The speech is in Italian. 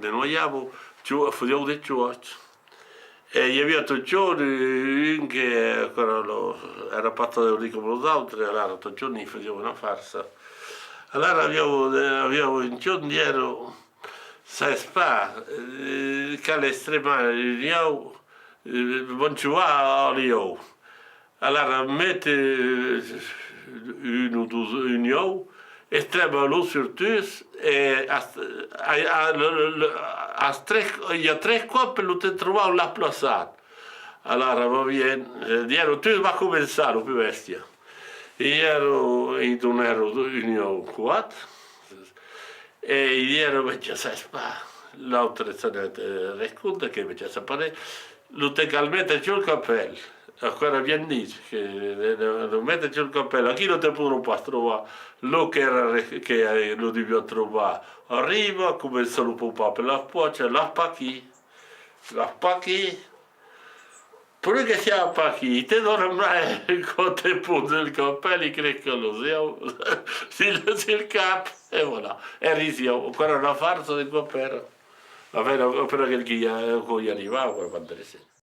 noiavo, facevo dei giochi. E gli aveva tutti i giorni, che ancora era fatto di come gli altri, allora tutti i giorni facevo una farsa. Allora avevo un giorno ero, sai, spa, che all'estrema, io, non ci va, io. Allora mette un io, estrema l'eau sur tous, e il y a tre coppe lo te trovavo là plaçat. Allora va bene, ero tu va cominciare più bestia. Ero in un ero un io quattro, e ero invece sai spa. L'altra racconta che invece sapere, lo te calmette giù il cappello. Ancora bien dice che non mette giù il cappello, chi lo te potrò pas trovare, lo che lo dobbiamo trovare, arriva come se lo può per la poccia, la spacchi, pure che sia spacchi, te dovrai con te puzza il cappello, credi che lo sia, il capo, e voilà, e risiamo, ancora una farsa di cappello, vabbè, però che gli arrivava, guarda,